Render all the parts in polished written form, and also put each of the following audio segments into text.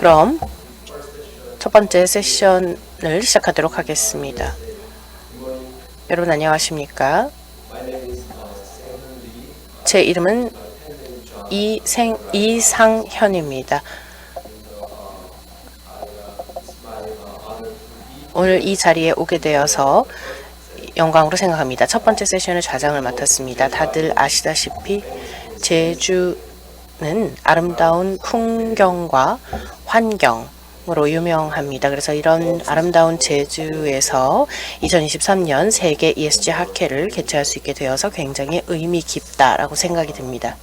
그럼 첫 번째 세션을 시작하도록 하겠습니다. 여러분 안녕하십니까? 제 이름은 이상현입니다. 오늘 이 자리에 오게 되어서 영광으로 생각합니다. 첫 번째 세션의 좌장을 맡았습니다. 다들 아시다시피 제주는 아름다운 풍경과 환경으로 유명합니다. 그래서 이런 아름다운 제주에서 2023년 세계 ESG 학회를 개최할 수 있게 되어서 굉장히 의미 깊다라고 생각이 듭니다.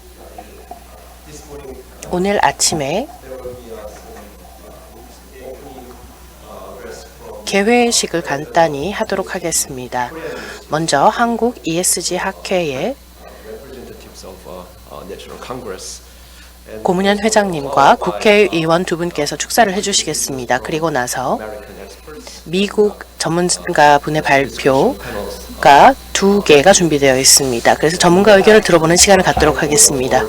오늘 아침에 개회식을 간단히 하도록 하겠습니다. 먼저 한국 ESG 학회의 고문현 회장님과 국회의원 두 분께서 축사를 해주시겠습니다. 그리고 나서 미국 전문가 분의 발표가 2개가 준비되어 있습니다. 그래서 전문가 의견을 들어보는 시간을 갖도록 하겠습니다.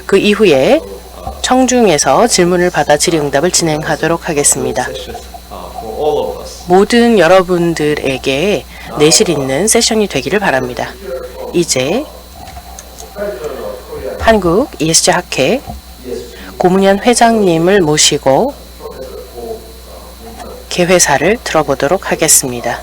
그 이후에 청중에서 질문을 받아 질의응답을 진행하도록 하겠습니다. 모든 여러분들에게 내실 있는 세션이 되기를 바랍니다. 이제 한국 ESG 학회 고문현 회장님을 모시고 개회사를 들어보도록 하겠습니다.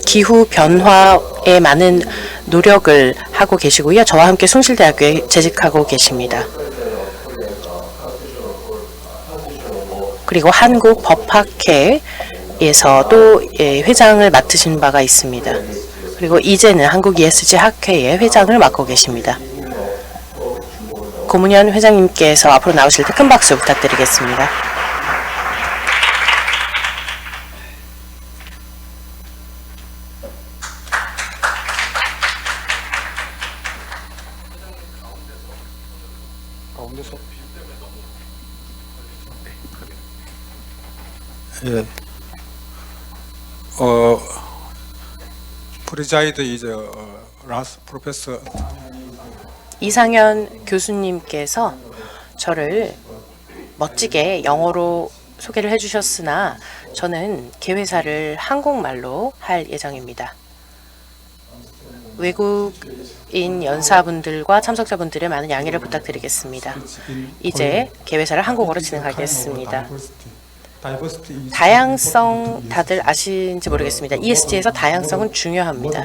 기후 변화에 많은 노력을 하고 계시고요. 저와 함께 숭실대학교에 재직하고 계십니다. 그리고 한국법학회에서도 회장을 맡으신 바가 있습니다. 그리고 이제는 한국 ESG 학회의 회장을 맡고 계십니다. 고문현 회장님께서 앞으로 나오실 때 큰 박수 부탁드리겠습니다. 예. 프리자이드 이제 라스 프로페서 이상현 교수님께서 저를 멋지게 영어로 소개를 해주셨으나 저는 개회사를 한국말로 할 예정입니다. 외국인 연사분들과 참석자분들의 많은 양해를 부탁드리겠습니다. 이제 개회사를 한국어로 진행하겠습니다. 다양성 다들 아시는지 모르겠습니다. ESG에서 다양성은 중요합니다.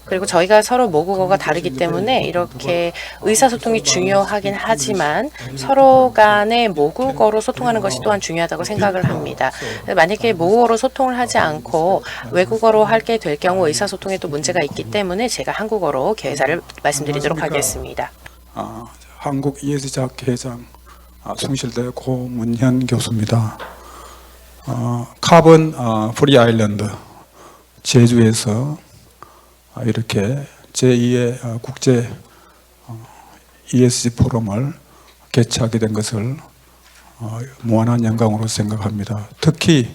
그리고 저희가 서로 모국어가 다르기 때문에 이렇게 의사소통이 중요하긴 하지만 서로 간의 모국어로 소통하는 것이 또한 중요하다고 생각을 합니다. 만약에 모국어로 소통을 하지 않고 외국어로 하게 될 경우 의사소통에 또 문제가 있기 때문에 제가 한국어로 개회사를 말씀드리도록 하겠습니다. 한국 ESG 학회 회장 숭실대 고문현 교수입니다. 카본 프리 아일랜드 제주에서 이렇게 제2의 국제 ESG 포럼을 개최하게 된 것을 무한한 영광으로 생각합니다. 특히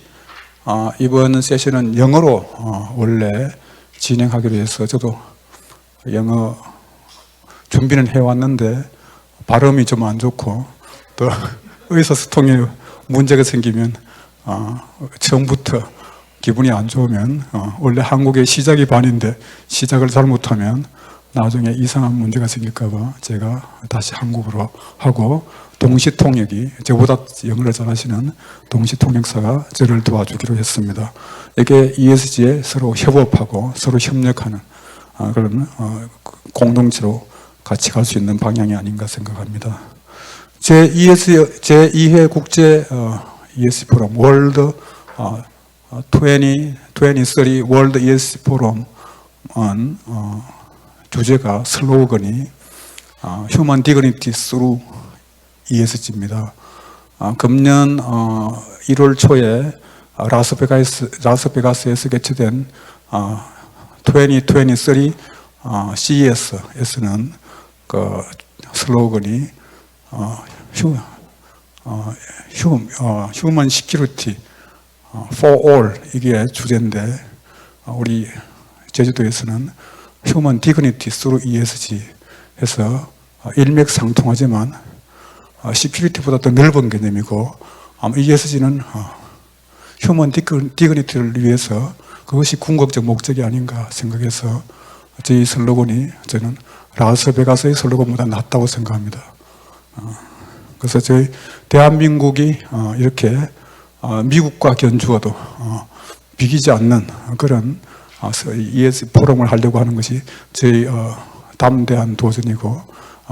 이번 세션은 영어로 원래 진행하기로 해서 저도 영어 준비는 해왔는데 발음이 좀 안 좋고 또 의사소통에 문제가 생기면 처음부터 기분이 안 좋으면 원래 한국의 시작이 반인데 시작을 잘못하면 나중에 이상한 문제가 생길까 봐 제가 다시 한국어로 하고 동시통역이 저보다 영어를 잘하시는 동시통역사가 저를 도와주기로 했습니다. 이게 ESG에 서로 협업하고 서로 협력하는 그런 공동체로 같이 갈 수 있는 방향이 아닌가 생각합니다. 제2회 국제 ESG 포럼 월드 2030 월드 ESG 포럼은 주제가 슬로건이 Human Dignity Through ESG입니다. 금년 1월 초에 라스베가스에서 개최된 2023 CES에서는 그 슬로건이 Human Security for All 이게 주제인데 우리 제주도에서는 Human Dignity through ESG 해서 일맥상통하지만 시큐리티보다 더 넓은 개념이고, 아마 ESG는 휴먼 디그니티를 위해서 그것이 궁극적 목적이 아닌가 생각해서 저희 슬로건이 저는 라스베가스의 슬로건보다 낫다고 생각합니다. 그래서 저희 대한민국이 이렇게 미국과 견주어도 비기지 않는 그런 ESG 포럼을 하려고 하는 것이 저희 담대한 도전이고,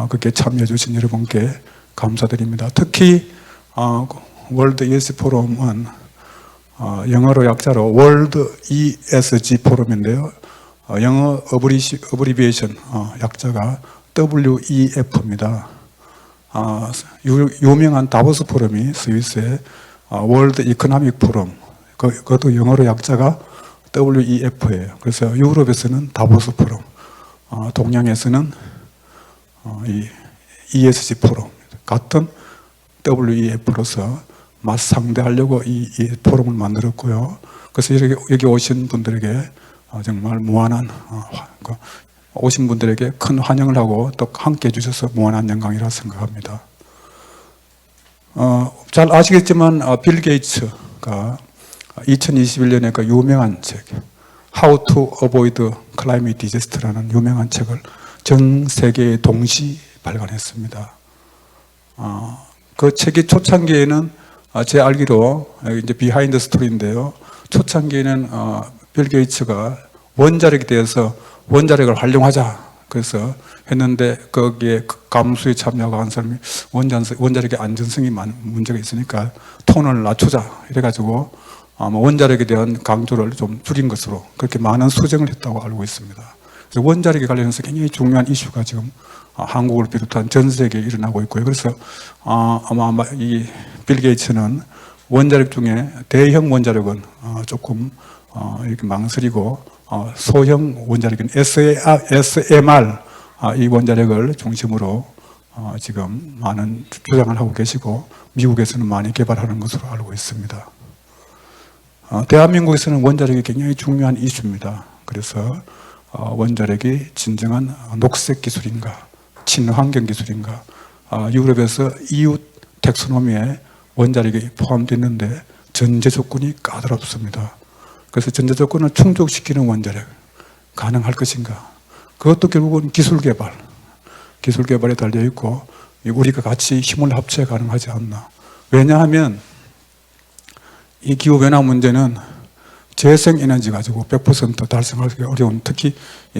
그렇게 참여해 주신 여러분께 감사드립니다. 특히 월드 ESG 포럼은 영어로 약자로 월드 ESG 포럼인데요. 영어 어브리비에이션 약자가 WEF입니다. 유명한 다보스 포럼이 스위스의 월드 이코노믹 포럼, 그것도 영어로 약자가 WEF예요. 그래서 유럽에서는 다보스 포럼, 동양에서는 이 ESG 포럼, 같은 WEF로서 맞상대하려고 이 포럼을 만들었고요. 그래서 여기 오신 분들에게 정말 무한한 오신 분들에게 큰 환영을 하고 또 함께 해주셔서 무한한 영광이라 생각합니다. 잘 아시겠지만 빌 게이츠가 2021년에 그 유명한 책 How to Avoid Climate Disaster라는 유명한 책을 전 세계에 동시 발간했습니다. 그 책이 초창기에는 제 알기로 이제 비하인드 스토리인데요. 초창기에는 빌 게이츠가 원자력에 대해서 원자력을 활용하자 그래서 했는데 거기에 감수에 참여하고 한 사람이 원자력의 안전성이 문제가 있으니까 톤을 낮추자 이래가지고 아마 원자력에 대한 강조를 좀 줄인 것으로 그렇게 많은 수정을 했다고 알고 있습니다. 그래서 원자력에 관련해서 굉장히 중요한 이슈가 지금 한국을 비롯한 전 세계에 일어나고 있고요. 그래서 아마 이 빌 게이츠는 원자력 중에 대형 원자력은 조금 이렇게 망설이고 소형 원자력인 SMR 이 원자력을 중심으로 지금 많은 주장을 하고 계시고 미국에서는 많이 개발하는 것으로 알고 있습니다. 대한민국에서는 원자력이 굉장히 중요한 이슈입니다. 그래서 원자력이 진정한 녹색 기술인가 친환경 기술인가 유럽에서 EU 텍소노미에 원자력이 포함되어 있는데 전제 조건이 까다롭습니다. 그래서 전제 조건을 충족시키는 원자력 가능할 것인가? 그것도 결국은 기술 개발에 달려 있고 우리가 같이 힘을 합쳐야 가능하지 않나. 왜냐하면 이 기후 변화 문제는 재생 에너지 가지고 100% 달성하기 어려운 특히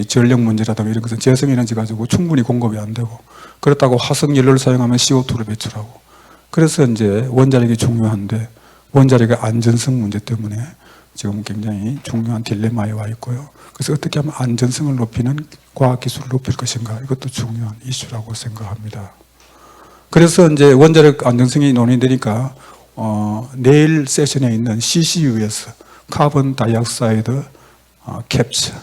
전력 문제라든가 이런 것은 재생 에너지 가지고 충분히 공급이 안 되고 그렇다고 화석 연료를 사용하면 CO2를 배출하고 그래서 이제 원자력이 중요한데 원자력의 안전성 문제 때문에 지금 굉장히 중요한 딜레마에 와 있고요. 그래서 어떻게 하면 안전성을 높이는 과학기술을 높일 것인가 이것도 중요한 이슈라고 생각합니다. 그래서 이제 원자력 안전성이 논의되니까 내일 세션에 있는 CCUS 카본 다이옥사이드 캡처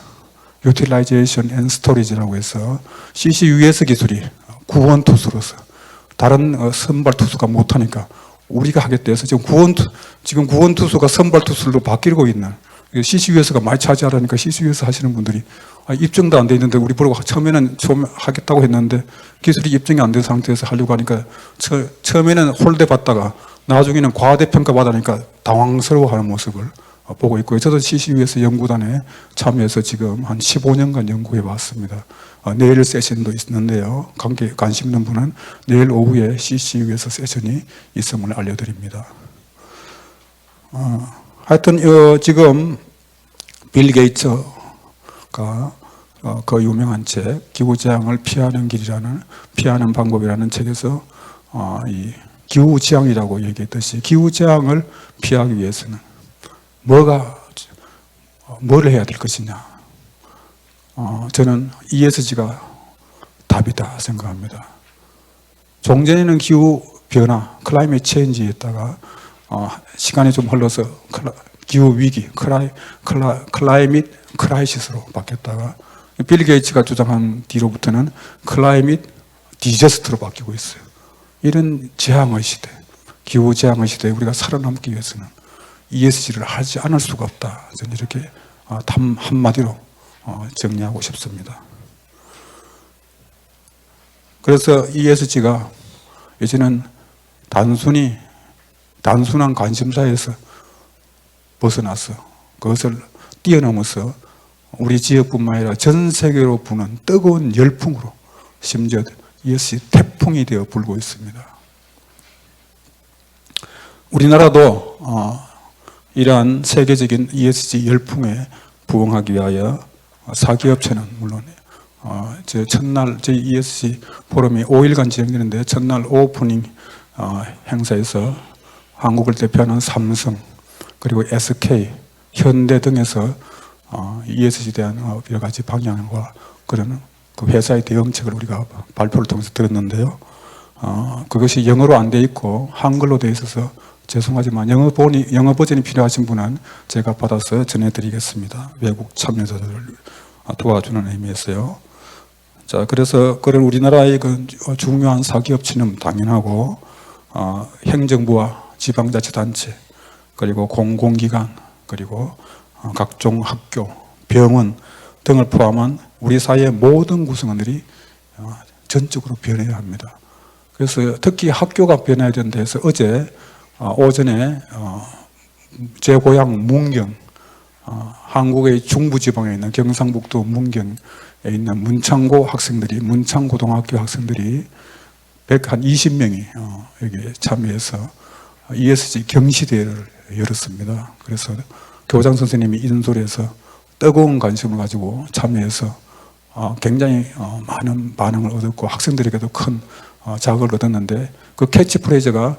유틸라이제이션 앤 스토리지라고 해서 CCUS 기술이 구원투수로서 다른 선발투수가 못하니까 우리가 하겠다 해서 지금 구원투수가 선발투수로 바뀌고 있는 CCUS가 많이 차지하라니까 CCUS 하시는 분들이 입증도 안 돼 있는데 우리 보고 처음에는 좀 하겠다고 했는데 기술이 입증이 안 된 상태에서 하려고 하니까 처음에는 홀대 받다가 나중에는 과대평가 받으니까 당황스러워하는 모습을 보고 있고요. 저도 CCUS 연구단에 참여해서 지금 한 15년간 연구해 왔습니다. 내일 세션도 있는데요. 관심 있는 분은 내일 오후에 CCUS 세션이 있음을 알려드립니다. 하여튼 지금 빌 게이츠가 그 유명한 책 기후재앙을 피하는 방법이라는 책에서 이 기후재앙이라고 얘기했듯이 기후재앙을 피하기 위해서는 뭘 해야 될 것이냐. 저는 ESG가 답이다 생각합니다. 종전에는 기후변화, 클라이밋 체인지에다가 시간이 좀 흘러서 기후위기, 클라이밋 크라이시스로 바뀌었다가 빌 게이츠가 주장한 뒤로부터는 클라이밋 디저스트로 바뀌고 있어요. 이런 재앙의 시대, 기후재앙의 시대에 우리가 살아남기 위해서는 ESG를 하지 않을 수가 없다. 저는 이렇게 한마디로 정리하고 싶습니다. 그래서 ESG가 이제는 단순한 관심사에서 벗어나서 그것을 뛰어넘어서 우리 지역뿐만 아니라 전 세계로 부는 뜨거운 열풍으로 심지어 ESG 태풍이 되어 불고 있습니다. 우리나라도 이러한 세계적인 ESG 열풍에 부응하기 위하여 사기업체는 물론 첫날 저희 ESG 포럼이 5일간 진행되는데 첫날 오프닝 행사에서 한국을 대표하는 삼성 그리고 SK, 현대 등에서 ESG에 대한 여러 가지 방향과 그런 그 회사의 대응책을 우리가 발표를 통해서 들었는데요. 그것이 영어로 안 돼 있고 한글로 돼 있어서 죄송하지만 영어 버전이 필요하신 분은 제가 받아서 전해드리겠습니다. 외국 참여자들을 도와주는 의미에서요. 자, 그래서 그런 우리나라의 그 중요한 사기업체는 당연하고 행정부와 지방자치단체 그리고 공공기관 그리고 각종 학교, 병원 등을 포함한 우리 사회의 모든 구성원들이 전적으로 변해야 합니다. 그래서 특히 학교가 변해야 된다 해서 어제 오전에 제 고향 문경, 한국의 중부지방에 있는 경상북도 문경에 있는 문창고 학생들이, 문창고등학교 학생들이 120명이 여기 참여해서 ESG 경시대회를 열었습니다. 그래서 교장 선생님이 인솔해서 뜨거운 관심을 가지고 참여해서 굉장히 많은 반응을 얻었고 학생들에게도 큰 자극을 얻었는데 그 캐치프레이즈가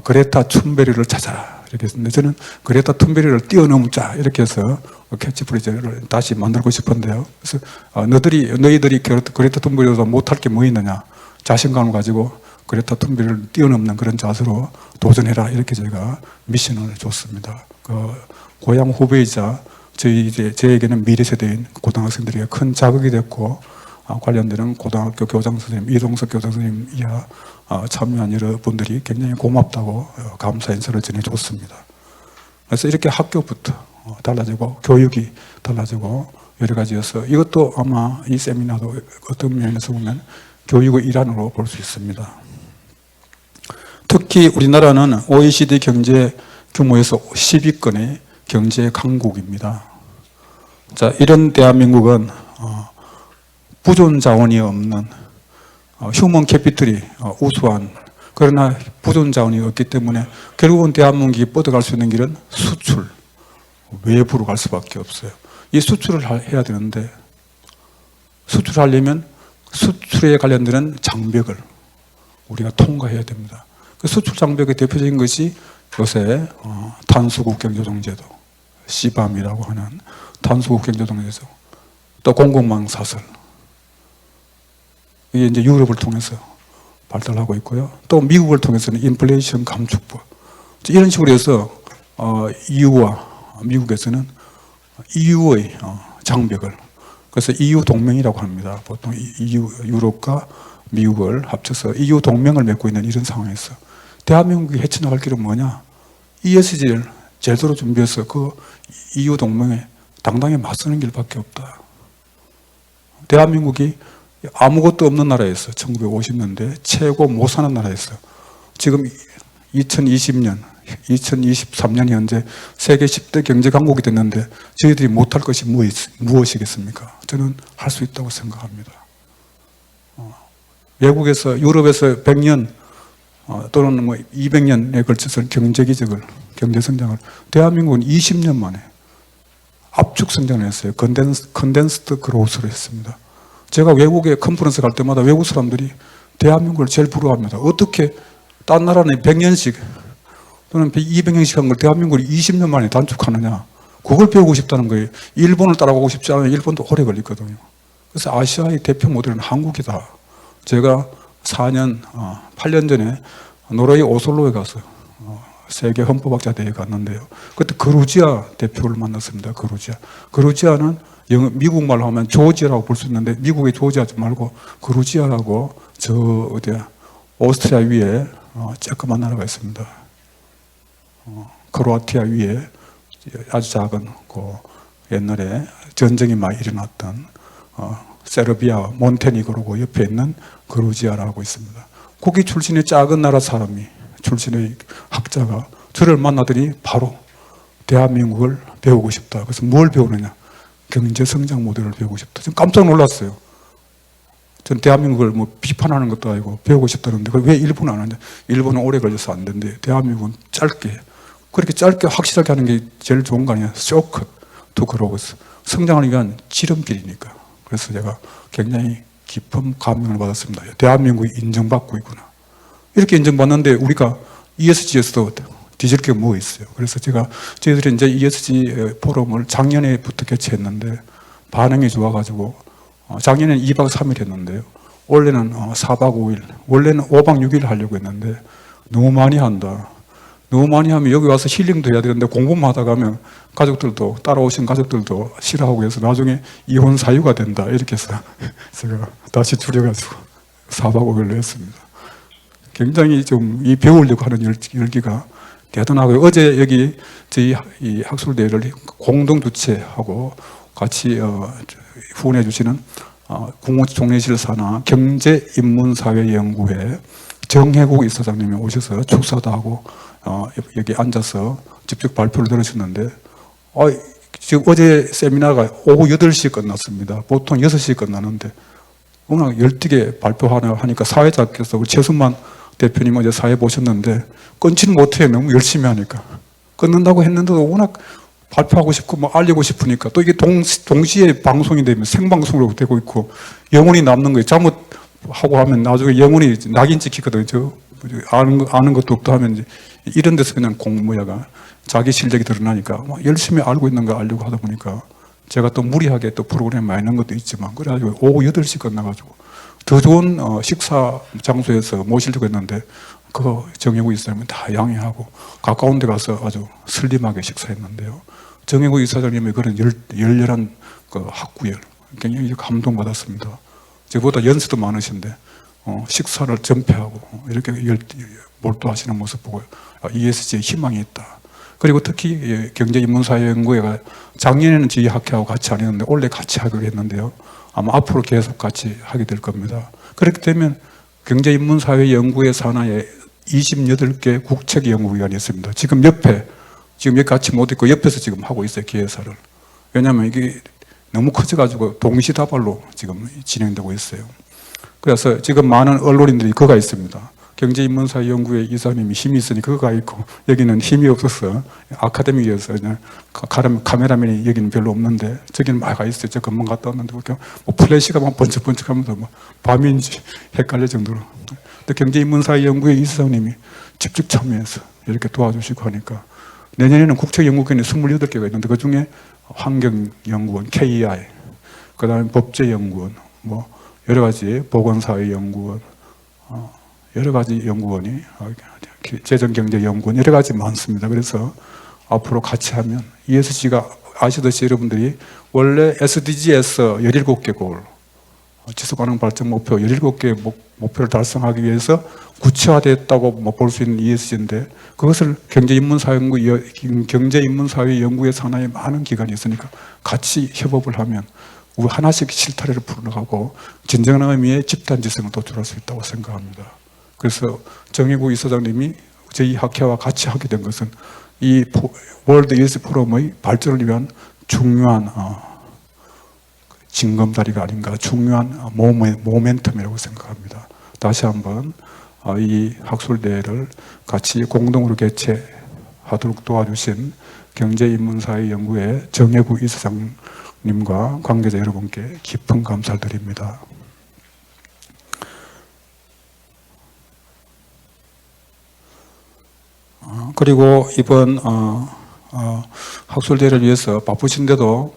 그레타 툰베리를 찾아라 이렇게 했는데 저는 그레타 툰베리를 뛰어넘자 이렇게 해서 캐치프레이즈를 다시 만들고 싶은데요. 그래서 너희들이 그레타 툰베리보다 못할 게 뭐 있느냐 자신감을 가지고 그레타 툰베리를 뛰어넘는 그런 자세로 도전해라 이렇게 제가 미션을 줬습니다. 고향 후배이자 저에게는 미래 세대인 고등학생들에게 큰 자극이 됐고 관련되는 고등학교 교장 선생님, 이동석 교장 선생님 이하 참여한 여러분들이 굉장히 고맙다고 감사 인사를 전해줬습니다. 그래서 이렇게 학교부터 달라지고 교육이 달라지고 여러 가지여서 이것도 아마 이 세미나도 어떤 면에서 보면 교육의 일환으로 볼 수 있습니다. 특히 우리나라는 OECD 경제 규모에서 10위권의 경제 강국입니다. 자, 이런 대한민국은 부존 자원이 없는 휴먼 캐피털이 우수한 그러나 부존 자원이 없기 때문에 결국은 대한민국이 뻗어갈 수 있는 길은 수출, 외부로 갈 수밖에 없어요. 이 수출을 해야 되는데 수출하려면 수출에 관련되는 장벽을 우리가 통과해야 됩니다. 그 수출 장벽의 대표적인 것이 요새 탄수국경조정제도, CBAM이라고 하는 탄수국경조정제도, 또 공급망 사설. 이게 이제 유럽을 통해서 발달하고 있고요. 또 미국을 통해서는 인플레이션 감축법. 이런 식으로 해서 EU와 미국에서는 EU의 장벽을, 그래서 EU 동맹이라고 합니다. 보통 EU, 유럽과 미국을 합쳐서 EU 동맹을 맺고 있는 이런 상황에서 대한민국이 헤쳐나갈 길은 뭐냐? ESG를 제대로 준비해서 그 EU 동맹에 당당히 맞서는 길밖에 없다. 대한민국이 아무것도 없는 나라에서 1950년대 최고 못 사는 나라에서 지금 2020년, 2023년 현재 세계 10대 경제 강국이 됐는데 저희들이 못할 것이 무엇이겠습니까? 저는 할 수 있다고 생각합니다. 외국에서, 유럽에서 100년 또는 200년에 걸쳐서 경제기적을, 경제성장을 대한민국은 20년 만에 압축 성장을 했어요. 컨덴스드 그로스를 했습니다. 제가 외국에 컨퍼런스 갈 때마다 외국 사람들이 대한민국을 제일 부러워합니다. 어떻게 딴 나라는 100년씩 또는 200년씩 한 걸 대한민국이 20년 만에 단축하느냐. 그걸 배우고 싶다는 거예요. 일본을 따라가고 싶지 않으면 일본도 오래 걸리거든요. 그래서 아시아의 대표 모델은 한국이다. 제가 8년 전에 노르웨이 오슬로에 가서 세계 헌법학자 대회에 갔는데요. 그때 그루지아 대표를 만났습니다. 그루지아는 미국 말로 하면 조지아라고 볼 수 있는데 미국의 조지아 말고 그루지아라고 오스트리아 위에 조그만 나라가 있습니다. 크로아티아 위에 아주 작은 옛날에 전쟁이 많이 일어났던 세르비아, 몬테니그로고 옆에 있는 그루지아라고 있습니다. 거기 출신의 작은 나라 사람이, 출신의 학자가 저를 만나더니 바로 대한민국을 배우고 싶다. 그래서 뭘 배우느냐? 경제 성장 모델을 배우고 싶다. 지금 깜짝 놀랐어요. 전 대한민국을 뭐 비판하는 것도 아니고 배우고 싶다는데 왜 일본은 안 하냐? 일본은 오래 걸려서 안 된대. 대한민국은 짧게, 그렇게 짧게 확실하게 하는 게 제일 좋은 거 아니야? 쇼크 투 그로우스, 성장을 위한 지름길이니까. 그래서 제가 굉장히 깊은 감명을 받았습니다. 대한민국이 인정받고 있구나. 이렇게 인정받는데 우리가 ESG에서도 뒤질 게 뭐 있어요. 그래서 저희들이 이제 ESG 포럼을 작년에부터 개최했는데 반응이 좋아가지고 작년에는 2박 3일 했는데요. 원래는 4박 5일, 원래는 5박 6일 하려고 했는데 너무 많이 한다. 너무 많이 하면 여기 와서 힐링도 해야 되는데 공부만 하다 가면 가족들도, 따라오신 가족들도 싫어하고 해서 나중에 이혼 사유가 된다. 이렇게 해서 제가 다시 줄여가지고 4박 5일로 했습니다. 굉장히 좀 이 배우려고 하는 열기가 대단하고요. 어제 여기 저희 이 학술대회를 공동 주최하고 같이 후원해 주시는 국무총리실 산하 경제인문사회연구회 정혜국 이사장님이 오셔서 축사도 하고 여기 앉아서 직접 발표를 들으셨는데 지금 어제 세미나가 오후 8시에 끝났습니다. 보통 6시에 끝나는데 워낙 열띠게 발표하니까 사회자께서 우리 최순만 대표님 어제 사회 보셨는데 끊지는 못해요. 너무 열심히 하니까. 끊는다고 했는데도 워낙 발표하고 싶고 뭐 알리고 싶으니까 또 이게 동시에 방송이 되면 생방송으로 되고 있고 영혼이 남는 거예요. 잘못하고 하면 나중에 영혼이 낙인 찍히거든요. 아는 것도 없다 하면 이제 이런 데서 그냥 공무야가 자기 실력이 드러나니까 뭐 열심히 알고 있는 거 알려고 하다 보니까 제가 또 무리하게 또 프로그램 많이 넣은 것도 있지만 그래가지고 오후 8시 끝나가지고 더 좋은 식사 장소에서 모시려고 했는데 그거 정혜구 이사장님은 다 양해하고 가까운 데 가서 아주 슬림하게 식사했는데요. 정혜구 이사장님의 그런 열렬한 그 학구열 굉장히 감동받았습니다. 저보다 연세도 많으신데 식사를 전폐하고 이렇게 몰두하시는 모습 보고 ESG에 희망이 있다. 그리고 특히 경제인문사회연구회가 작년에는 저희 학회하고 같이 안 했는데 올해 같이 하기로 했는데요. 아마 앞으로 계속 같이 하게 될 겁니다. 그렇게 되면 경제인문사회연구회 산하에 28개 국책연구기관이 있습니다. 지금 여기 같이 못 있고 옆에서 지금 하고 있어요. 기획사를. 왜냐하면 이게 너무 커져가지고 동시다발로 지금 진행되고 있어요. 그래서 지금 많은 언론인들이 그거가 있습니다. 경제인문사회연구회 이사님이 힘이 있으니 그거가 있고 여기는 힘이 없어서 아카데미에서 그냥 카메라맨이 여기는 별로 없는데 저기는 막 가 있어요. 저 금방 갔다 왔는데 뭐 플래시가 막 번쩍번쩍하면서 뭐 밤인지 헷갈릴 정도로. 근데 경제인문사회연구회 이사장님이 직접 참여해서 이렇게 도와주시고 하니까 내년에는 국책연구원이 28개가 있는데 그중에 환경연구원, KEI, 그 다음에 법제연구원, 뭐 여러 가지 보건사회연구원, 여러 가지 연구원이, 재정경제연구원 여러 가지 많습니다. 그래서 앞으로 같이 하면 ESG가 아시듯이 여러분들이 원래 SDG에서 17개 골, 지속가능 발전 목표 17개 목표를 달성하기 위해서 구체화됐다고 볼 수 있는 ESG인데 그것을 경제인문사회 연구회 산하에 많은 기관이 있으니까 같이 협업을 하면 우리 하나씩 실타래를 풀어나가고 진정한 의미의 집단지성을 도출할 수 있다고 생각합니다. 그래서 정혜구 이사장님이 저희 학회와 같이 하게 된 것은 이 월드 ESG 포럼의 발전을 위한 중요한 징검다리가 아닌가, 중요한 모멘텀이라고 생각합니다. 다시 한번 이 학술대회를 같이 공동으로 개최하도록 도와주신 경제인문사회연구회 정혜구 이사장님과 관계자 여러분께 깊은 감사를 드립니다. 그리고 이번 학술대회를 위해서 바쁘신데도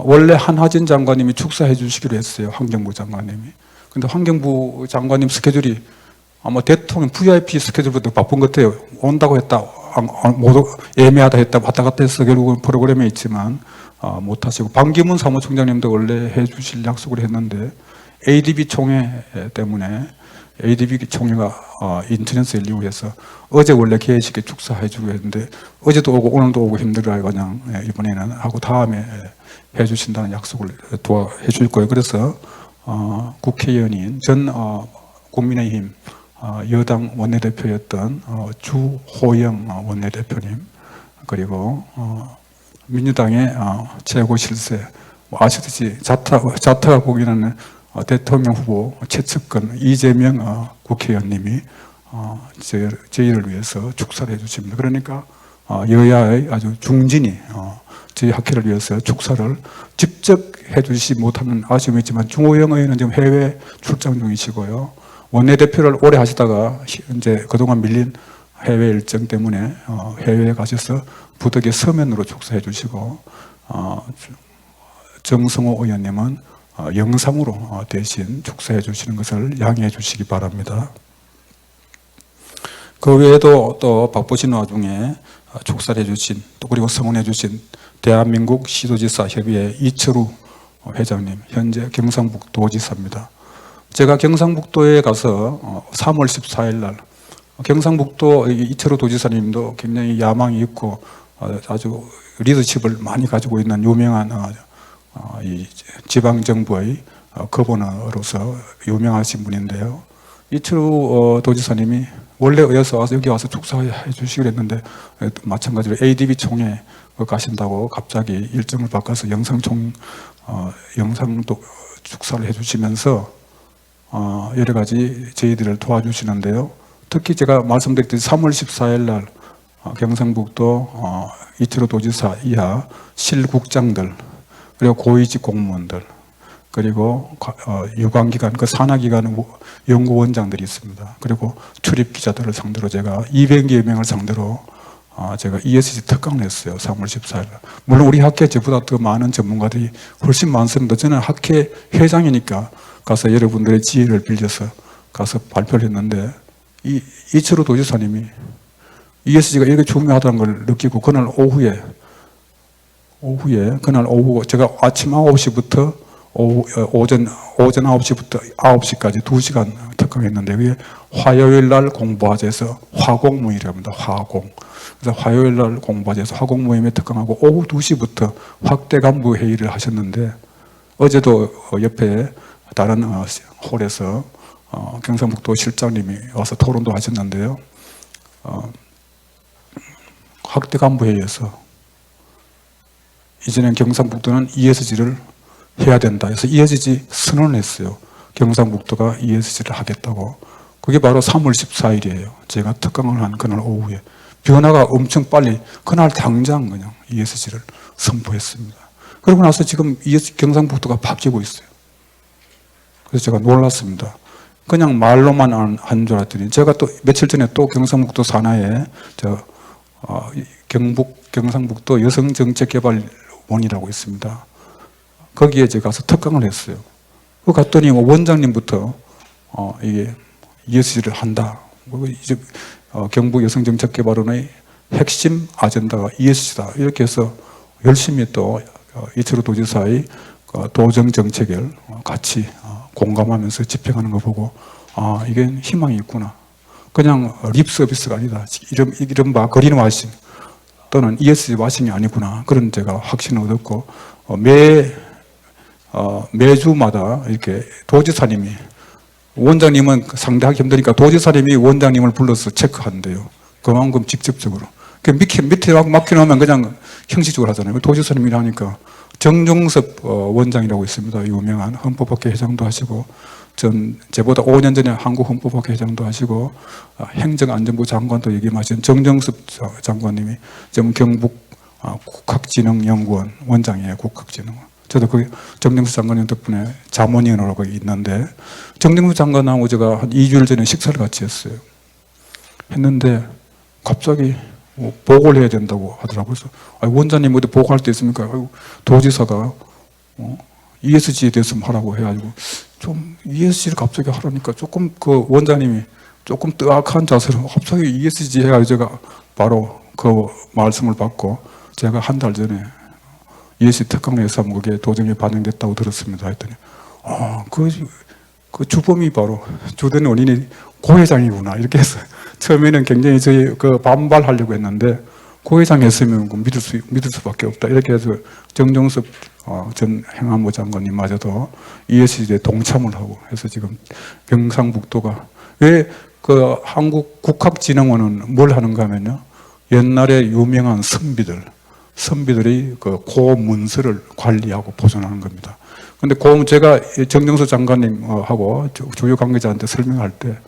원래 한하진 장관님이 축사해 주시기로 했어요. 환경부 장관님이. 근데 환경부 장관님 스케줄이 아마 대통령 VIP 스케줄보다 바쁜 것 같아요. 온다고 했다, 애매하다 했다, 왔다 갔다 해서 결국은 프로그램에 있지만 못 하시고, 반기문 사무총장님도 원래 해 주실 약속을 했는데 ADB 총회 때문에 ADB 총회가 인터넷에 열리고 해서 어제 원래 개회식에 축사해주고 했는데 어제도 오고 오늘도 오고 힘들어요. 그냥 이번에는 하고 다음에 해주신다는 약속을 해줄 거예요. 그래서 국회의원인 전 국민의힘 여당 원내대표였던 주호영 원내대표님, 그리고 민주당의 최고 실세, 아시듯이 자타가 보기에는 대통령 후보 최측근 이재명 국회의원님이 저희를 위해서 축사를 해주십니다. 그러니까 여야의 아주 중진이 저희 학회를 위해서 축사를 직접 해주시지 못하는 아쉬움이 있지만 주호영 의원은 지금 해외 출장 중이시고요. 원내대표를 오래 하시다가 이제 그동안 밀린 해외 일정 때문에 해외에 가셔서 부득이 서면으로 축사해 주시고, 정성호 의원님은 영상으로 대신 축사해 주시는 것을 양해해 주시기 바랍니다. 그 외에도 또 바쁘신 와중에 축사를 해주신, 또 그리고 성원해 주신 대한민국 시도지사 협의회 이철우 회장님, 현재 경상북도지사입니다. 제가 경상북도에 가서 3월 14일 날 경상북도 이철우 도지사님도 굉장히 야망이 있고 아주 리더십을 많이 가지고 있는 유명한 이 지방정부의 거버너로서 유명하신 분인데요. 이철우 도지사님이 원래 여기 와서 축사해 주시기로 했는데 마찬가지로 ADB 총회 가신다고 갑자기 일정을 바꿔서 영상도 축사를 해주시면서 여러 가지 저희들을 도와주시는데요. 특히 제가 말씀드렸듯이 3월 14일 날 경상북도 이철우 도지사 이하 실국장들, 그리고 고위직 공무원들, 그리고 유관기관, 그 산하기관 연구원장들이 있습니다. 그리고 출입 기자들을 상대로 제가 200여 명을 상대로 제가 ESG 특강을 했어요. 3월 14일 날. 물론 우리 학회 저보다 더 많은 전문가들이 훨씬 많습니다. 저는 학회 회장이니까 가서 여러분들의 지혜를 빌려서 가서 발표를 했는데 이철우 도지사님이 ESG가 이렇게 중요하다는 걸 느끼고 그날 오후에 그날 오후 제가 아침 9시부터 오전 9시부터 9시까지 2시간 특강했는데 그게 화요일 날 공부하자에서 화공모임이라고 합니다. 화공. 그래서 화요일 날 공부하자에서 화공모임에 특강하고 오후 2시부터 확대 간부 회의를 하셨는데 어제도 옆에 다른 홀에서 경상북도 실장님이 와서 토론도 하셨는데요. 확대 간부 회의에서 이제는 경상북도는 ESG를 해야 된다 해서 ESG 선언을 했어요. 경상북도가 ESG를 하겠다고. 그게 바로 3월 14일이에요. 제가 특강을 한 그날 오후에. 변화가 엄청 빨리 그날 당장 그냥 ESG를 선포했습니다. 그러고 나서 지금 경상북도가 바뀌고 있어요. 그래서 제가 놀랐습니다. 그냥 말로만 한 줄 알았더니 제가 또 며칠 전에 또 경상북도 산하에 경상북도 여성정책개발원이라고 있습니다. 거기에 제가 가서 특강을 했어요. 그 갔더니 원장님부터 이게 ESG를 한다. 이제 경북 여성정책개발원의 핵심 아젠다가 ESG다. 이렇게 해서 열심히 또 이철우 도지사의 도정 정책을 같이 공감하면서 집행하는 거 보고 이게 희망이 있구나. 그냥 립 서비스가 아니다. 이른바 그린 와싱 또는 ESG 와싱이 아니구나. 그런 제가 확신을 얻었고 매주마다 이렇게 도지사님이 원장님은 상대하기 힘드니까 도지사님이 원장님을 불러서 체크한대요. 그만큼 직접적으로. 밑에 막혀놓으면 그냥 형식적으로 하잖아요. 도지사님이 하니까 정종섭 원장이라고 있습니다. 유명한 헌법학회 회장도 하시고 제보다 5년 전에 한국헌법학회 회장도 하시고 행정안전부 장관도 역임하신 정정섭 장관님이 지금 경북 국학진흥연구원 원장이에요. 국학진흥원. 저도 그 정정섭 장관님 덕분에 자문위원으로 있는데 정정섭 장관하고 제가 한 2주일 전에 식사를 같이 했어요. 했는데 갑자기 보고를 해야 된다고 하더라고요. 그래서 원장님 어디 보고할 때 있습니까? 도지사가 ESG에 대해서 하라고 해가지고 좀 ESG를 갑자기 하라니까 조금 그 원장님이 조금 뜨악한 자세로 갑자기 ESG 해가지고 제가 바로 그 말씀을 받고 제가 한 달 전에 ESG 특강에서 그게 도정에 반영됐다고 들었습니다. 했더니 그 그 주범이 바로 주된 원인이 고 회장이구나 이렇게 해서 처음에는 굉장히 저희 그 반발하려고 했는데 고 회장이 했으면 믿을 수밖에 없다 이렇게 해서 정정섭 전 행안부 장관님마저도 ESG에 동참을 하고 해서 지금 경상북도가 왜 그 한국국학진흥원은 뭘 하는가 하면요 옛날에 유명한 선비들이 그 고문서를 관리하고 보존하는 겁니다. 근데 제가 정정수 장관님하고 주요 관계자한테 설명할 때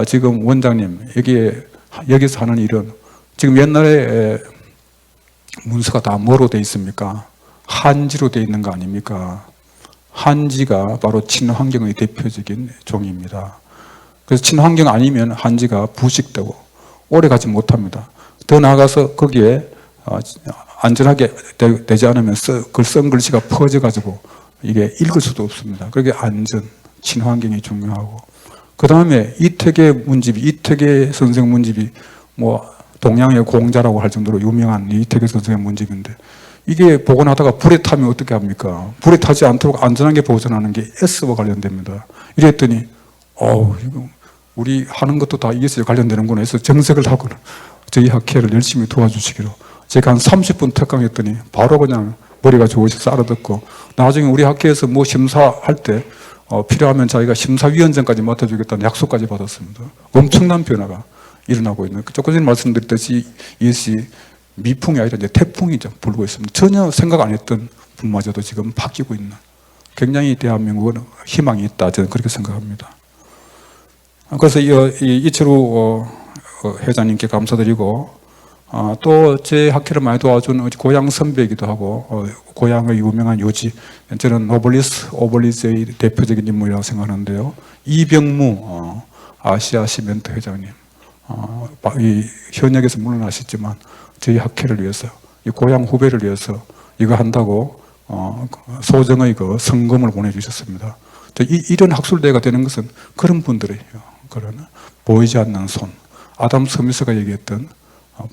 지금 원장님 여기서 하는 일은 지금 옛날에 문서가 다 뭐로 돼 있습니까? 한지로 돼 있는 거 아닙니까? 한지가 바로 친환경의 대표적인 종입니다. 그래서 친환경 아니면 한지가 부식되고 오래 가지 못합니다. 더 나아가서 거기에 안전하게 되지 않으면 글 쓴 글씨가 퍼져가지고 이게 읽을 수도 없습니다. 그렇게 안전, 친환경이 중요하고 그 다음에 이태계 선생 문집이 뭐 동양의 공자라고 할 정도로 유명한 이태계 선생의 문집인데 이게 복원하다가 불에 타면 어떻게 합니까? 불에 타지 않도록 안전하게 보존하는 게 S와 관련됩니다. 이랬더니 이거 우리 하는 것도 다 ES에 관련되는구나 해서 정색을 하고 저희 학회를 열심히 도와주시기로 제가 한 30분 특강했더니 바로 그냥 머리가 좋으셔서 알아듣고 나중에 우리 학회에서 뭐 심사할 때 필요하면 자기가 심사위원장까지 맡아주겠다는 약속까지 받았습니다. 엄청난 변화가 일어나고 있는 조금 전에 말씀드렸듯이 ESG 미풍이 아니라 이제 태풍이 불고 있습니다. 전혀 생각 안 했던 분마저도 지금 바뀌고 있는 굉장히 대한민국은 희망이 있다 저는 그렇게 생각합니다. 그래서 이철우 회장님께 감사드리고 또 제 학회를 많이 도와준 고향 선배이기도 하고 고향의 유명한 요지 저는 노블리스 오블리즈의 대표적인 인물이라고 생각하는데요. 이병무 아시아 시멘트 회장님 이 현역에서 물러나셨지만 저희 학회를 위해서 이 고향 후배를 위해서 이거 한다고 소정의 그 성금을 보내주셨습니다. 이런 학술대회가 되는 것은 그런 분들이에요. 그런 보이지 않는 손 아담 스미스가 얘기했던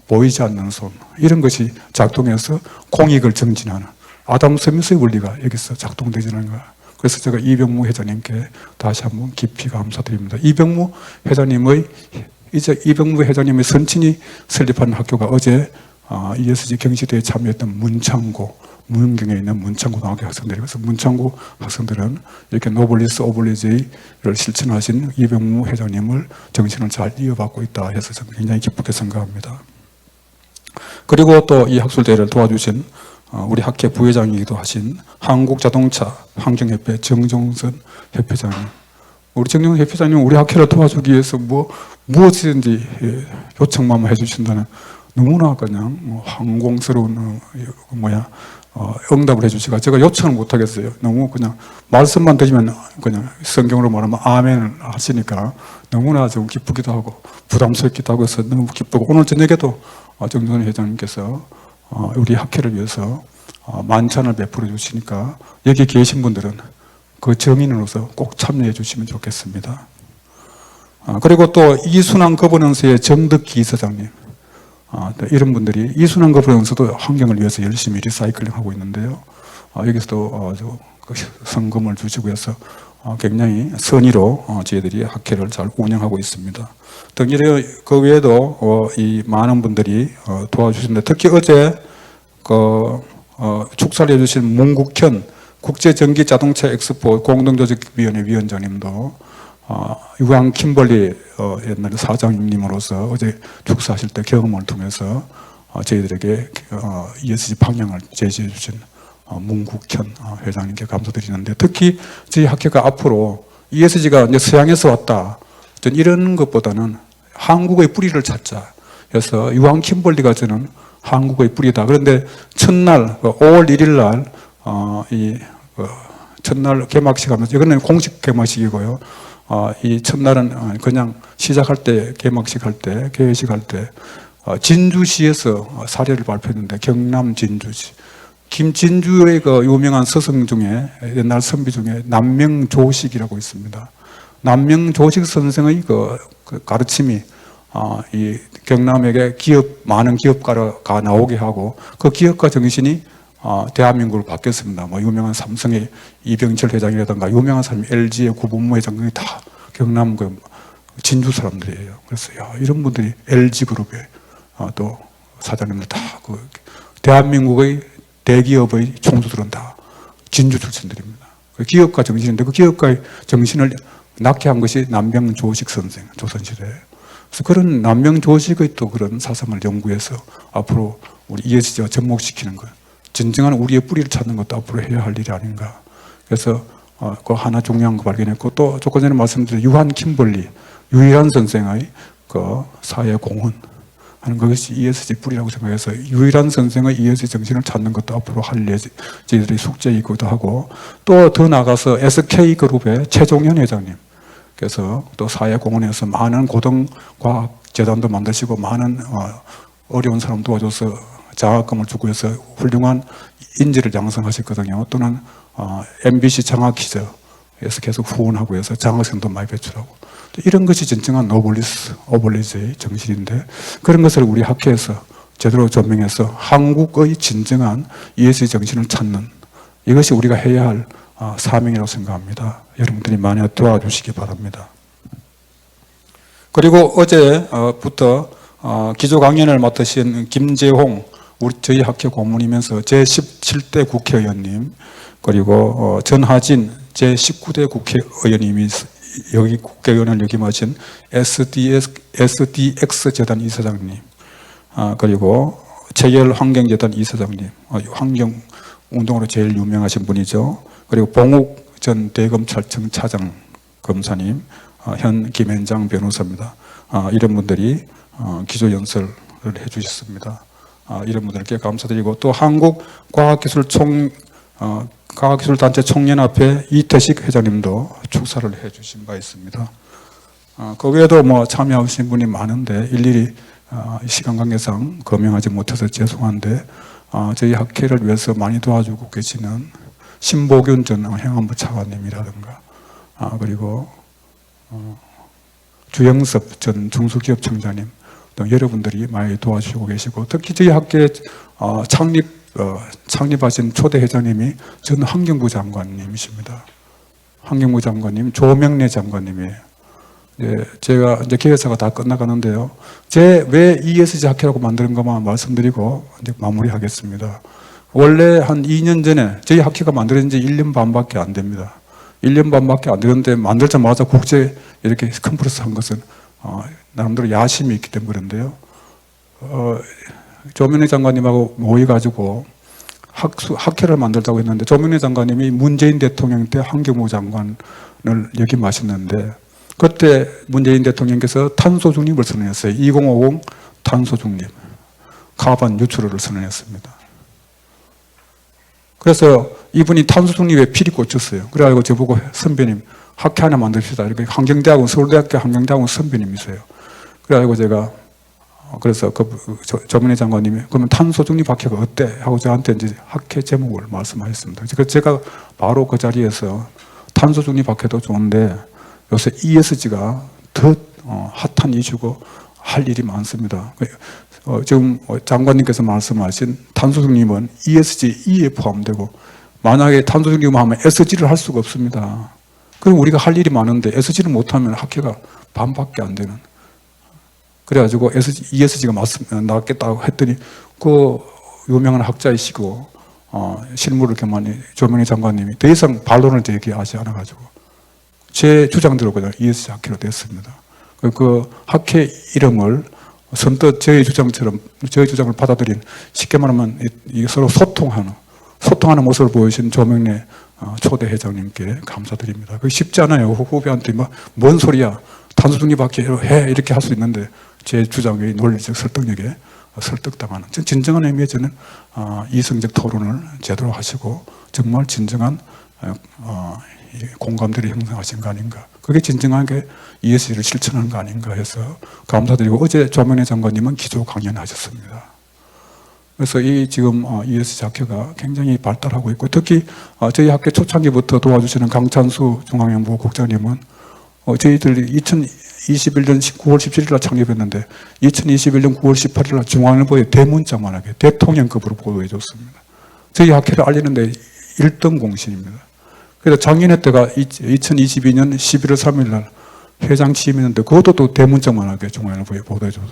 보이지 않는 손 이런 것이 작동해서 공익을 정진하는 아담 스미스의 원리가 여기서 작동되지는 거예요. 그래서 제가 이병무 회장님께 다시 한번 깊이 감사드립니다. 이병무 회장님의 선친이 설립한 학교가 어제 ESG 경시대회에 참여했던 문경에 있는 문창고등학교 학생들이 그래서 문창고 학생들은 이렇게 노블리스 오블리제를 실천하신 이병무 회장님을 정신을 잘 이어받고 있다 해서 저는 굉장히 기쁘게 생각합니다. 그리고 또 이 학술대회를 도와주신 우리 학회 부회장이기도 하신 한국자동차 환경협회 정종선 협회장님 우리 정종선 협회장님 우리 학회를 도와주기 위해서 무엇이든지 요청만 해주신다는 너무나 그냥 항공스러운 응답을 해주시가 제가 요청을 못 하겠어요. 너무 그냥 말씀만 드리면 그냥 성경으로 말하면 아멘 하시니까 너무나 좀 기쁘기도 하고 부담스럽기도 하고 해서 너무 기쁘고 오늘 저녁에도 정종선 회장님께서 우리 학회를 위해서 만찬을 베풀어 주시니까 여기 계신 분들은 그 정인으로서 꼭 참여해 주시면 좋겠습니다. 그리고 또 이순환 거버넌스의 정덕기 이사장님 이런 분들이 이순환 거버넌스도 환경을 위해서 열심히 리사이클링 하고 있는데요. 여기서도 성금을 주시고 해서 굉장히 선의로 저희들이 학회를 잘 운영하고 있습니다. 또 그 외에도 이 많은 분들이 도와주시는데 특히 어제 축사를 해주신 문국현 국제전기자동차 엑스포 공동조직위원회 위원장님도 유한 킴벌리 옛날에 사장님으로서 어제 축사하실 때 경험을 통해서 저희들에게 ESG 방향을 제시해 주신 문국현 회장님께 감사드리는데 특히 저희 학회가 앞으로 ESG가 이제 서양에서 왔다 이런 것보다는 한국의 뿌리를 찾자 해서 유한 킴벌리가 저는 한국의 뿌리다. 그런데 첫날 5월 1일 날 첫날 개막식 하면서 이거는 공식 개막식이고요. 이 첫날은 그냥 시작할 때 개막식 할 때 개회식 할 때 진주시에서 사례를 발표했는데 경남 진주시 김진주의 그 유명한 서성 중에 옛날 선비 중에 남명조식이라고 있습니다. 남명조식 선생의 그 가르침이 이 경남에게 많은 기업가가 나오게 하고 그 기업가 정신이 대한민국을 바뀌었습니다. 뭐 유명한 삼성의 이병철 회장이라든가 유명한 사람이 LG의 구본무 회장 등이 다 경남 그 진주 사람들이에요. 그래서 야, 이런 분들이 LG 그룹의 또 사장님들 다 그 대한민국의 대기업의 총수들은 다 진주 출신들입니다. 그 기업가 정신인데 그 기업가의 정신을 낳게 한 것이 남병조식 선생, 조선시대. 그래서 그런 남병조식의 또 그런 사상을 연구해서 앞으로 우리 ESG와 접목시키는 것, 진정한 우리의 뿌리를 찾는 것도 앞으로 해야 할 일이 아닌가. 그래서 그 하나 중요한 거 발견했고, 또 조금 전에 말씀드린 유한 킴벌리, 유일한 선생의 그 사회 공헌 하는 것이 ESG 뿌리라고 생각해서 유일한 선생의 ESG 정신을 찾는 것도 앞으로 할 저희들의 숙제이기도 하고, 또 더 나가서 SK그룹의 최종현 회장님 그래서 또 사회 공헌에서 많은 고등과학재단도 만드시고 많은 어려운 사람 도와줘서 장학금을 주고 해서 훌륭한 인재를 양성하셨거든요. 또는 MBC 장학퀴즈에서 계속 후원하고 해서 장학생도 많이 배출하고, 이런 것이 진정한 오블리스의 정신인데, 그런 것을 우리 학회에서 제대로 조명해서 한국의 진정한 ESG 정신을 찾는, 이것이 우리가 해야 할 사명이라고 생각합니다. 여러분들이 많이 도와주시기 바랍니다. 그리고 어제부터 기조 강연을 맡으신 김재홍 저희 학회 고문이면서 제17대 국회의원님, 그리고 전하진 제19대 국회의원님이 여기 국회의원을 역임하신 SDX 재단 이사장님, 그리고 최열 환경재단 이사장님, 환경운동으로 제일 유명하신 분이죠. 그리고 봉욱 전 대검찰청 차장 검사님, 현 김현장 변호사입니다. 이런 분들이 기조연설을 해주셨습니다. 이런 분들께 감사드리고, 또 한국과학기술단체 총연합회 이태식 회장님도 축사를 해주신 바 있습니다. 그 외에도 뭐 참여하신 분이 많은데 일일이 시간 관계상 거명하지 못해서 죄송한데, 저희 학회를 위해서 많이 도와주고 계시는 신보균 전 행안부 차관님이라든가, 그리고 주영섭 전 중소기업청장님 등 여러분들이 많이 도와주시고 계시고, 특히 저희 학교에 창립하신 초대 회장님이 전 환경부 장관님이십니다. 환경부 장관님 조명래 장관님이에요. 제가 이제 기획사가 다 끝나가는데요. 왜 ESG 학회라고 만드는 것만 말씀드리고 이제 마무리하겠습니다. 원래 한 2년 전에 저희 학회가 만들어진 지 1년 반밖에 안 됩니다. 1년 반밖에 안 되는데 만들자마자 국제 이렇게 컨퍼런스 한 것은 나름대로 야심이 있기 때문에 그런데요. 조명래 장관님하고 모여가지고 학회를 만들자고 했는데, 조명래 장관님이 문재인 대통령 때 환경부 장관을 역임하셨는데, 그때 문재인 대통령께서 탄소 중립을 선언했어요. 2050 탄소 중립, 카본 뉴트럴을 선언했습니다. 그래서 이분이 탄소 중립에 필이 꽂혔어요. 그래가지고 저보고 선배님 학회 하나 만듭시다. 이렇게 환경대학원, 서울대학교 환경대학원 선배님이세요. 그래가지고 제가 그래서 조명래 장관님이 그러면 탄소 중립 학회가 어때? 하고 저한테 이제 학회 제목을 말씀하셨습니다. 그래서 제가 바로 그 자리에서 탄소 중립 학회도 좋은데 요새 ESG가 더 핫한 이슈고 할 일이 많습니다. 지금 장관님께서 말씀하신 탄소 중립은 ESG, E에 포함되고, 만약에 탄소 중립을 하면 SG를 할 수가 없습니다. 그럼 우리가 할 일이 많은데 SG를 못하면 학회가 반밖에 안 되는. 그래가지고 ESG가 낫겠다고 했더니 그 유명한 학자이시고 실무를 겸한 조명래 장관님이 더 이상 반론을 제기하지 않아가지고 제 주장대로 그냥 ESG 학회로 됐습니다. 그 학회 이름을 선뜻 저희 주장을 받아들인, 쉽게 말하면 서로 소통하는 모습을 보여주신 조명래 초대 회장님께 감사드립니다. 그게 쉽지 않아요. 후배한테 뭔 소리야, 탄소 중립 학회로 해, 이렇게 할 수 있는데 제 주장의 논리적 설득력에 설득당하는, 진정한 의미의 저는 이성적 토론을 제대로 하시고 정말 진정한 공감대를 형성하신 거 아닌가, 그게 진정하게 ESG를 실천하는 거 아닌가 해서 감사드리고, 어제 조명래 장관님은 기조 강연하셨습니다. 그래서 이 지금 ESG 학회가 굉장히 발달하고 있고, 특히 저희 학회 초창기부터 도와주시는 강찬수 중앙연구원 국장님은 저희들이 2021년 9월 17일 날 창립했는데 2021년 9월 18일 날 중앙일보에 대문짝만하게 대통령급으로 보도해 줬습니다. 저희 학회를 알리는데 1등 공신입니다. 그래서 작년에 때가 2022년 11월 3일 날 회장 취임했는데 그것도 또 대문짝만하게 중앙일보에 보도해줘서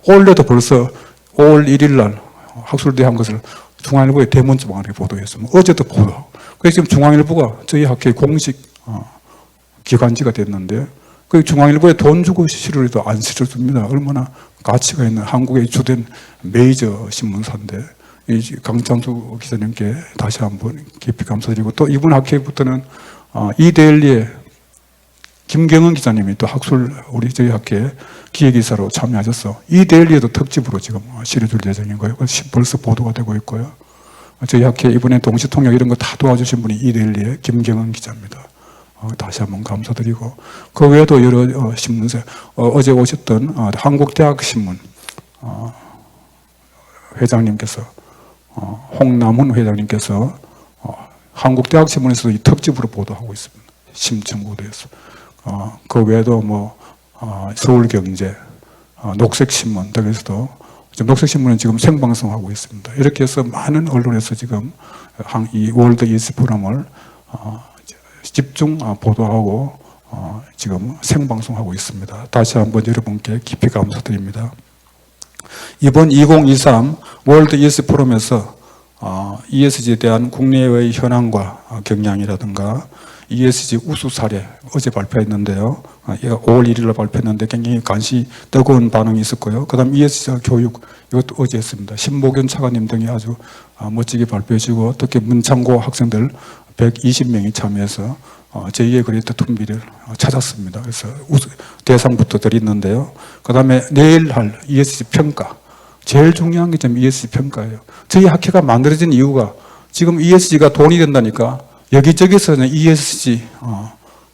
올해도 벌써 5월 1일 날 학술대 한 것을 중앙일보에 대문짝만하게 보도했습니다. 어제도 보도하고. 그래서 지금 중앙일보가 저희 학회의 공식 기관지가 됐는데 그 중앙일보에 돈 주고 실어도 안 실어줍니다. 얼마나 가치가 있는 한국의 주된 메이저 신문사인데 이 강창수 기자님께 다시 한번 깊이 감사드리고 또 이번 학회부터는 이데일리의 김경은 기자님이 또 학술 우리 저희 학회 기획이사로 참여하셔서 이데일리에도 특집으로 지금 실어줄 예정인 거예요. 벌써 보도가 되고 있고요. 저희 학회 이번에 동시통역 이런 거 다 도와주신 분이 이데일리의 김경은 기자입니다. 다시 한번 감사드리고 그 외에도 여러 신문사 어제 오셨던 한국대학신문 회장님께서 홍남훈 회장님께서 한국대학신문에서 이 특집으로 보도하고 있습니다. 심층 보도에서 그 외에도 뭐 서울경제 녹색신문 등에서도 녹색신문은 지금 생방송하고 있습니다. 이렇게 해서 많은 언론에서 지금 이 월드 이스 포럼을 집중 보도하고 지금 생방송하고 있습니다. 다시 한번 여러분께 깊이 감사드립니다. 이번 2023 월드 ESG 포럼에서 ESG에 대한 국내외의 현황과 경향이라든가 ESG 우수 사례 어제 발표했는데요. 5월 1일로 발표했는데 굉장히 간시 뜨거운 반응이 있었고요. 그 다음 ESG 교육 이것도 어제 했습니다. 신보균 차관님 등이 아주 멋지게 발표해 주고 특히 문창고 학생들 120명이 참여해서 제2의 그레이트 툰비를 찾았습니다. 그래서 대상부터 드렸는데요. 그 다음에 내일 할 ESG 평가. 제일 중요한 게 좀 ESG 평가예요. 저희 학회가 만들어진 이유가 지금 ESG가 돈이 된다니까 여기저기서는 ESG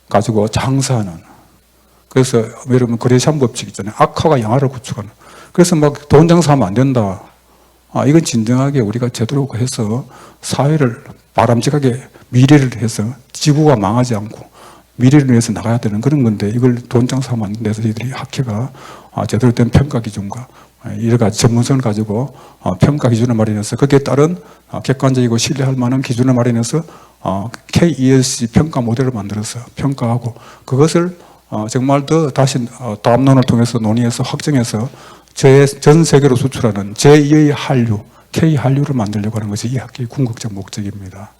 가지고 장사하는. 그래서 여러분 그레이션 법칙 있잖아요. 악화가 양화를 구축하는. 그래서 막 돈 장사하면 안 된다. 이건 진정하게 우리가 제대로 해서 사회를 바람직하게 미래를 해서 지구가 망하지 않고 미래를 위해서 나가야 되는 그런 건데 이걸 돈 장사하면 안 된다. 저희들이 학회가 제대로 된 평가 기준과 여러 가지 전문성을 가지고 평가 기준을 마련해서 거기에 따른 객관적이고 신뢰할 만한 기준을 마련해서 KESG 평가 모델을 만들어서 평가하고 그것을 정말 더 다시 다음론을 통해서 논의해서 확정해서 전 세계로 수출하는 제2의 한류, K한류를 만들려고 하는 것이 이 학회의 궁극적 목적입니다.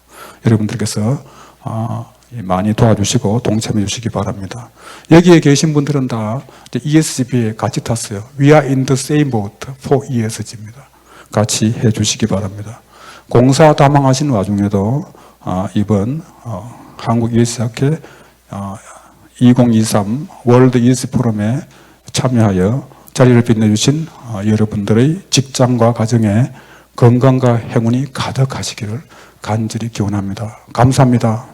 여러분들께서 많이 도와주시고 동참해 주시기 바랍니다. 여기에 계신 분들은 다 ESG에 같이 탔어요. We are in the same boat for ESG입니다. 같이 해 주시기 바랍니다. 공사 다망하시는 와중에도 이번 한국 ESG 학회 2023 월드 ESG 포럼에 참여하여 자리를 빛내주신 여러분들의 직장과 가정에 건강과 행운이 가득하시기를 간절히 기원합니다. 감사합니다.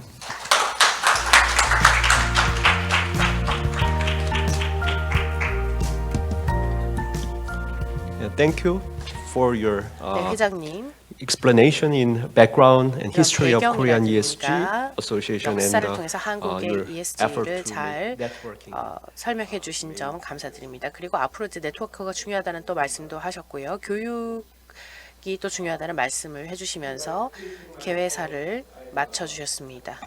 Thank you for your 네, 회장님. explanation in background and history of Korean ESG 배경이라든가 Association and 역사를 통해서 한국의 your effort ESG를 to 잘 networking. 설명해 주신 점 감사드립니다. 그리고 앞으로 이제 네트워크가 중요하다는 또 말씀도 하셨고요. 교육이 또 중요하다는 말씀을 해주시면서 개회사를 마쳐 주셨습니다.